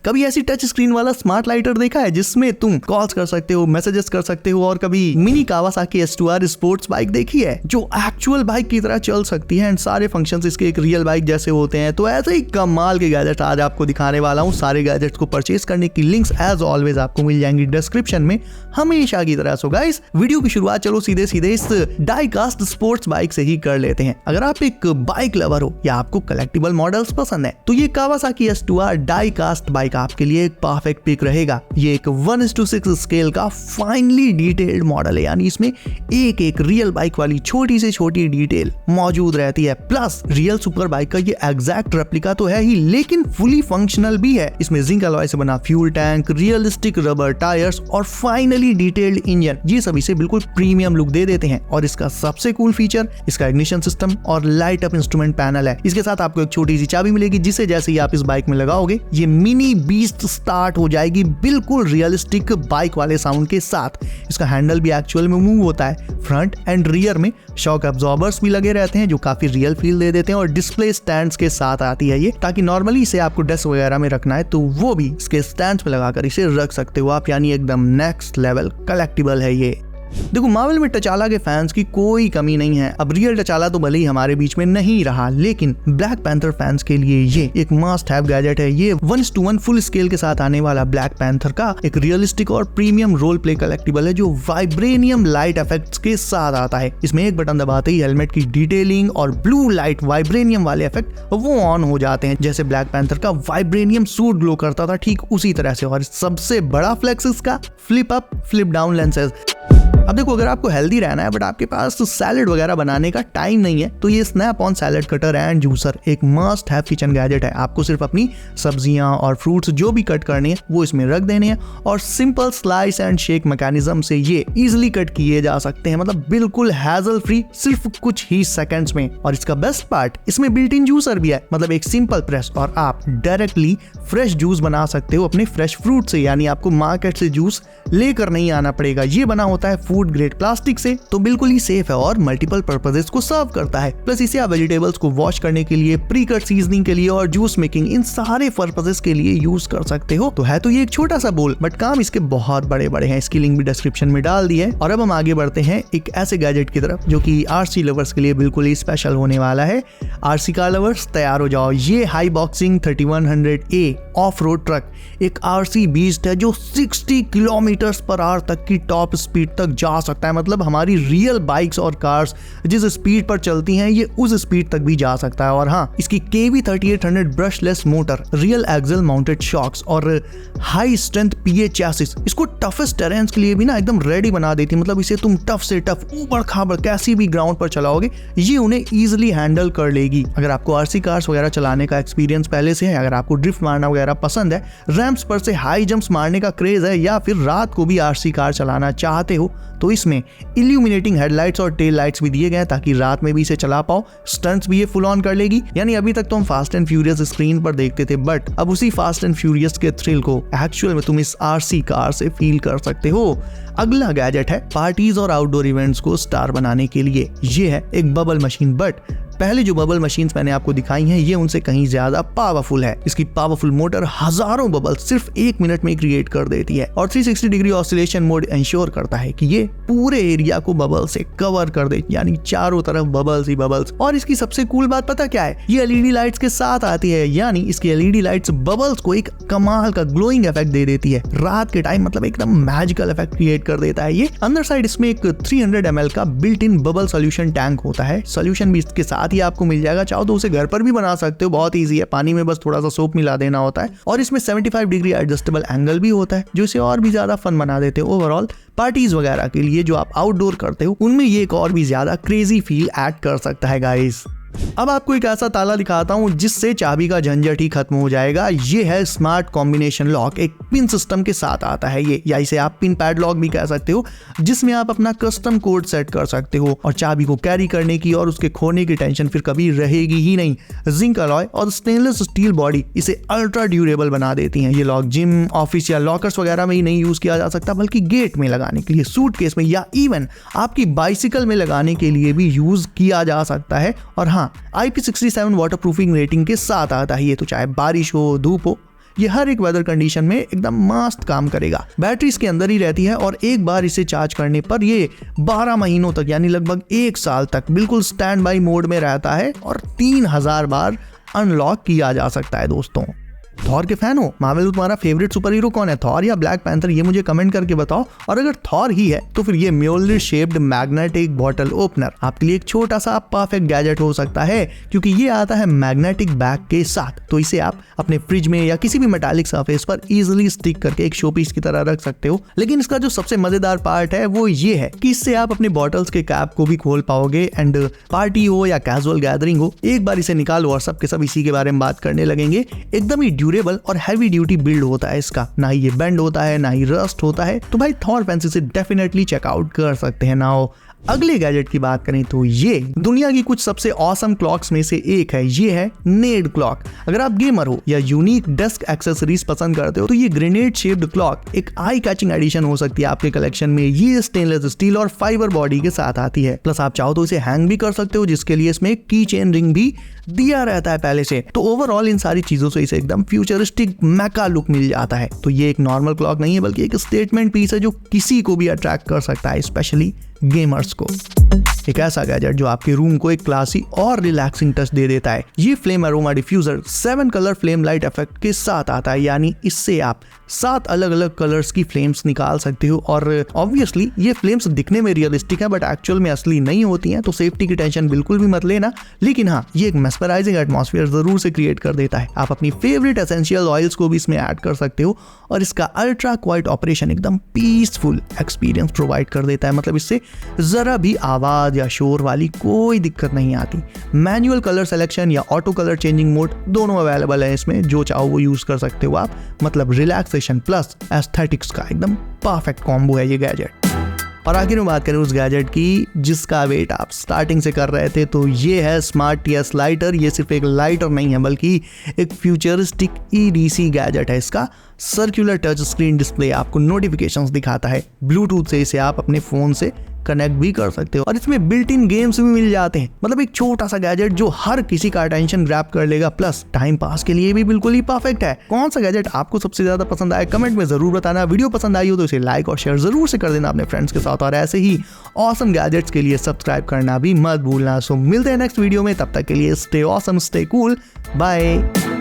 कभी ऐसी touch screen वाला स्मार्ट लाइटर देखा है जिसमें तुम कॉल्स कर सकते हो, मैसेजेस कर सकते हो? और कभी mini Kawasaki S2R sports bike देखी है जो एक्चुअल बाइक की तरह चल सकती है एंड सारे फंक्शंस इसके एक रियल बाइक जैसे होते हैं? तो ऐसे ही कमाल के गैजेट आज आपको दिखाने वाला हूँ। सारे गैजेट्स को परचेज करने की लिंक्स एज ऑलवेज आपको मिल जाएंगी डिस्क्रिप्शन में हमेशा की तरह। सो गाइस, वीडियो की शुरुआत चलो सीधे सीधे इस डाई कास्ट स्पोर्ट्स बाइक से ही कर लेते हैं। अगर आप एक बाइक लवर हो या आपको कलेक्टिबल मॉडल्स पसंद है तो ये Kawasaki S2R die cast bike आपके लिए एक परफेक्ट पिक रहेगा। ये एक 1:6 स्केल का फाइनली डिटेल्ड मॉडल है, यानी इसमें एक रियल बाइक वाली छोटी से छोटी डिटेल मौजूद रहती है। प्लस रियल सुपर बाइक का ये एग्जैक्ट रेप्लिका तो है ही, लेकिन फुली फंक्शनल भी है। इसमें जिंक अलॉय से बना fuel tank, realistic rubber tyres और फाइनली डिटेल्ड इंजन, ये सभी से बिल्कुल प्रीमियम लुक दे देते हैं। और इसका सबसे कूल फीचर इसका इग्निशन सिस्टम और लाइट अप इंस्ट्रूमेंट पैनल है। इसके साथ आपको एक छोटी सी चाबी मिलेगी जिसे जैसे ही आप इस बाइक में लगाओगे ये मिनी बीस्ट स्टार्ट हो जाएगी बिल्कुल रियलिस्टिक बाइक वाले साउंड के साथ। इसका हैंडल भी एक्चुअल में मूव होता है। फ्रंट एंड रियर में शॉक एब्जॉर्बर्स भी लगे रहते हैं जो काफी रियल फील दे देते हैं। और डिस्प्ले स्टैंड्स के साथ आती है ये, ताकि नॉर्मली इसे आपको डेस्क वगैरह में रखना है तो वो भी इसके स्टैंड्स में लगाकर इसे रख सकते हो आप, यानी एकदम नेक्स्ट लेवल कलेक्टिबल है ये। देखो, मार्वल में टचाला के फैंस की कोई कमी नहीं है। अब रियल टचाला तो भले ही हमारे बीच में नहीं रहा, लेकिन ब्लैक पैंथर फैंस के लिए ये एक मस्ट हैव गैजेट है। ये 1:1 फुल स्केल के साथ आने वाला ब्लैक पैंथर का एक रियलिस्टिक और प्रीमियम रोल प्ले कलेक्टिबल है जो वाइब्रेनियम लाइट इफेक्ट्स के साथ आता है। इसमें एक बटन दबाते ही हेलमेट की डिटेलिंग और ब्लू लाइट वाइब्रेनियम वाले इफेक्ट वो ऑन हो जाते हैं। जैसे ब्लैक पैंथर का वाइब्रेनियम सूट ग्लो करता था ठीक उसी तरह से। और सबसे बड़ा फ्लेक्स इसका flip up flip down lenses. अब देखो, अगर आपको हेल्दी रहना है बट आपके पास सैलेड वगैरह बनाने का टाइम नहीं है तो ये snap on salad cutter and juicer एक मस्ट हैव किचन गैजेट है। आपको सिर्फ अपनी सब्जियां और फ्रूट्स जो भी कट करने हैं वो इसमें रख देने हैं और simple slice and shake mechanism से ये इजिली कट किए जा सकते हैं, मतलब बिल्कुल हैजल फ्री, सिर्फ कुछ ही सेकंड्स में। और इसका बेस्ट पार्ट, इसमें बिल्ट इन जूसर भी है, मतलब एक सिंपल प्रेस और आप डायरेक्टली फ्रेश जूस बना सकते हो अपने फ्रेश फ्रूट से, यानी आपको मार्केट से जूस लेकर नहीं आना पड़ेगा। ये बना होता है फूड ग्रेड प्लास्टिक से, तो बिल्कुल ही सेफ है और मल्टीपल पर्पसेस को सर्व करता है। प्लस इसे आप वेजिटेबल्स को वॉश करने के लिए, प्री कट सीजनिंग के लिए और जूस मेकिंग, इन सारे पर्पसेस के लिए यूज कर सकते हो। तो है तो ये एक छोटा सा बोल, बट काम इसके बहुत बड़े बड़े हैं। इसकी लिंक भी डिस्क्रिप्शन में डाल दी है। और अब हम आगे बढ़ते हैं एक ऐसे गैजेट की तरफ जो कि आरसी लवर्स के लिए बिल्कुल ही स्पेशल होने वाला है। आरसी कार लवर्स तैयार हो जाओ। ये high boxing 3100A of road truck एक आरसी बीस्ट है जो 60 km/h तक की टॉप स्पीड तक जा सकता है। मतलब हमारी रियल बाइक्स और कार्स जिस स्पीड पर चलती हैं ये उस स्पीड तक भी जा सकता है। और हाँ, इसकी KV 3800 brushless motor, rear axle mounted shocks और हाई स्ट्रेंथ PA चैसिस इसको टफेस्ट टेरेन्स के लिए भी ना एकदम रेडी बना देती है। मतलब इसे तुम टफ से टफ, ऊबड़ खाबड़ कैसी भी ग्राउंड पर चलाओगे ये उन्हें इजिली हैंडल कर लेगी। अगर आपको आरसी कार्स वगैरह चलाने का एक्सपीरियंस पहले से है, अगर आपको ड्रिफ्ट मारना वगैरह पसंद है, रैंप्स पर से हाई जंप्स मारने का क्रेज है, या फिर रात को भी आरसी कार चलाना चाहते हो तो इसमें इल्यूमिनेटिंग हेडलाइट्स और टेल लाइट्स भी दिए गए ताकि रात में भी इसे चला पाओ। स्टंट्स भी ये फुल ऑन कर लेगी। यानी अभी तक तो हम फास्ट एंड फ्यूरियस स्क्रीन पर देखते थे, बट अब उसी फास्ट एंड फ्यूरियस के थ्रिल को एक्चुअल में तुम इस आरसी कार से फील कर सकते हो। अगला गैजेट है पार्टीज और आउटडोर इवेंट्स को स्टार बनाने के लिए। ये है एक बबल मशीन, बट पहले जो बबल मशीन्स मैंने आपको दिखाई हैं ये उनसे कहीं ज्यादा पावरफुल है। इसकी पावरफुल मोटर हजारों बबल सिर्फ 1 मिनट में क्रिएट कर देती है और 360 डिग्री ऑसिलेशन मोड इंश्योर करता है कि ये पूरे एरिया को बबल से कवर कर दे, यानी चारों तरफ बबल्स ही बबल्स। और इसकी सबसे कूल बात पता क्या है, ये एलईडी लाइट्स के साथ आती है, यानी इसकी एलईडी लाइट्स बबल्स को एक कमाल का ग्लोइंग इफेक्ट दे देती है रात के टाइम, मतलब एकदम मैजिकल इफेक्ट क्रिएट कर देता है ये। अंदर साइड इसमें एक 300 ml का built in bubble solution tank होता है। सोल्यूशन भी इसके साथ ही आपको मिल जाएगा, चाहो तो उसे घर पर भी बना सकते हो, बहुत इजी है, पानी में बस थोड़ा सा सोप मिला देना होता है। और इसमें 75 डिग्री एडजस्टेबल एंगल भी होता है जो इसे और भी ज्यादा फन बना देते हैं। ओवरऑल पार्टीज वगैरह के लिए जो आप आउटडोर करते हो उनमें ये एक और भी ज्यादा क्रेजी फील ऐड कर सकता है गाइस। अब आपको एक ऐसा ताला दिखाता हूं जिससे चाबी का झंझट ही खत्म हो जाएगा। ये है स्मार्ट कॉम्बिनेशन लॉक, एक पिन सिस्टम के साथ आता है ये, या इसे आप पिन पैड लॉक भी कह सकते हो, जिसमें आप अपना कस्टम कोड सेट कर सकते हो और चाबी को कैरी करने की और उसके खोने की टेंशन फिर कभी रहेगी ही नहीं। जिंक अलॉय और स्टेनलेस स्टील बॉडी इसे अल्ट्रा ड्यूरेबल बना देती हैं। ये लॉक जिम, ऑफिस या लॉकर्स वगैरह में ही नहीं यूज किया जा सकता, बल्कि गेट में लगाने के लिए, सूटकेस में या इवन आपकी बाइसिकल में लगाने के लिए भी यूज किया जा सकता है। और हाँ, IP67 वाटरप्रूफिंग रेटिंग के साथ आता है ये, तो चाहे बारिश हो, धूप हो ये हर एक वेदर कंडीशन में एकदम मस्त काम करेगा। बैटरी इसके अंदर ही रहती है और एक बार इसे चार्ज करने पर ये 12 महीनों तक यानी लगभग 1 साल तक बिल्कुल स्टैंड बाई मोड में रहता है और 3000 बार अनलॉक किया जा सकता है दोस्तों। थॉर के फैन हो? मार्वल में तुम्हारा फेवरेट सुपर हीरो कौन है, थॉर या ब्लैक पैंथर? ये मुझे कमेंट करके बताओ। और अगर थॉर ही है तो फिर ये म्योल्नर शेप्ड मैग्नेटिक बॉटल ओपनर आपके लिए एक छोटा सा परफेक्ट गैजेट हो सकता है, क्योंकि ये आता है मैग्नेटिक बैग के साथ। तो इसे आप अपने फ्रिज में या किसी भी मेटालिक सरफेस पर इजीली स्टिक करके एक शोपीस की तरह रख सकते हो। लेकिन इसका जो सबसे मजेदार पार्ट है वो ये है कि इससे आप अपने बॉटल्स के कैप को भी खोल पाओगे एंड पार्टी हो या कैजुअल गैदरिंग हो, एक बार इसे निकालो और सब के सब इसी के बारे में बात करने लगेंगे। एकदम ही ड्यूरेबल और हैवी ड्यूटी बिल्ड होता है इसका, ना ही ये बेंड होता है ना ही रस्ट होता है। तो भाई थॉर फैंस इसे डेफिनेटली चेकआउट कर सकते हैं। नाउ अगले गैजेट की बात करें तो ये दुनिया की कुछ सबसे ऑसम क्लॉक्स में से एक है। ये है नेड क्लॉक। अगर आप गेमर हो या यूनिक डेस्क एक्सेसरीज पसंद करते हो तो ये ग्रेनेड शेप्ड क्लॉक एक आई कैचिंग एडिशन हो सकती है आपके कलेक्शन में। ये स्टेनलेस स्टील और फाइबर बॉडी के साथ आती है। प्लस आप चाहो तो इसे हैंग भी कर सकते हो, जिसके लिए इसमें की चेन रिंग भी दिया रहता है पहले से। तो ओवरऑल इन सारी चीजों से इसे एकदम फ्यूचरिस्टिक मैका लुक मिल जाता है। तो ये एक नॉर्मल क्लॉक नहीं है बल्कि एक स्टेटमेंट पीस है जो किसी को भी अट्रैक्ट कर सकता है, स्पेशली गेमर्स को। एक ऐसा गैजेट जो आपके रूम को एक क्लासी और रिलैक्सिंग टच दे देता है। ये flame aroma diffuser 7 colour flame light effect के साथ आता है, यानी इससे आप 7 अलग अलग कलर्स की फ्लेम्स निकाल सकते हो। और ऑब्वियसली ये फ्लेम्स दिखने में रियलिस्टिक है बट एक्चुअल में असली नहीं होती हैं, तो सेफ्टी की टेंशन बिल्कुल भी मत लेना। लेकिन हाँ, ये एक मेस्मराइजिंग एटमॉस्फेयर जरूर से क्रिएट कर देता है। आप अपनी फेवरेट एसेंशियल ऑयल्स को भी इसमें ऐड कर सकते हो और इसका अल्ट्रा क्वाइट ऑपरेशन एकदम पीसफुल एक्सपीरियंस प्रोवाइड कर देता है। मतलब इससे जरा भी आवाज या शोर वाली कोई दिक्कत नहीं आती। मैनुअल कलर सिलेक्शन या ऑटो कलर चेंजिंग मोड दोनों अवेलेबल है इसमें, जो चाहो वो यूज कर सकते हो आप। मतलब रिलैक्सेशन प्लस एस्थेटिक्स का एकदम परफेक्ट कॉम्बो है ये गैजेट। और आखिर में बात करें उस गैजेट की जिसका वेट आप स्टार्टिंग से कर रहे थे, तो ये है स्मार्ट TS लाइटर। ये सिर्फ एक लाइटर नहीं है बल्कि एक फ्यूचरिस्टिक EDC गैजेट है। इसका सर्कुलर टच स्क्रीन डिस्प्ले आपको नोटिफिकेशंस दिखाता है। ब्लूटूथ से इसे आप अपने फोन से कनेक्ट भी कर सकते हो और इसमें बिल्ट इन गेम्स भी मिल जाते हैं। मतलब एक छोटा सा गैजेट जो हर किसी का अटेंशन ग्रैब कर लेगा, प्लस टाइम पास के लिए भी बिल्कुल ही परफेक्ट है। कौन सा गैजेट आपको सबसे ज्यादा पसंद आया कमेंट में जरूर बताना। वीडियो पसंद आई हो तो इसे लाइक और शेयर जरूर से कर देना अपने फ्रेंड्स के साथ, और ऐसे ही ऑसम गैजेट्स के लिए सब्सक्राइब करना भी मत भूलना। सो मिलते हैं नेक्स्ट वीडियो में, तब तक के लिए stay awesome, stay cool, bye.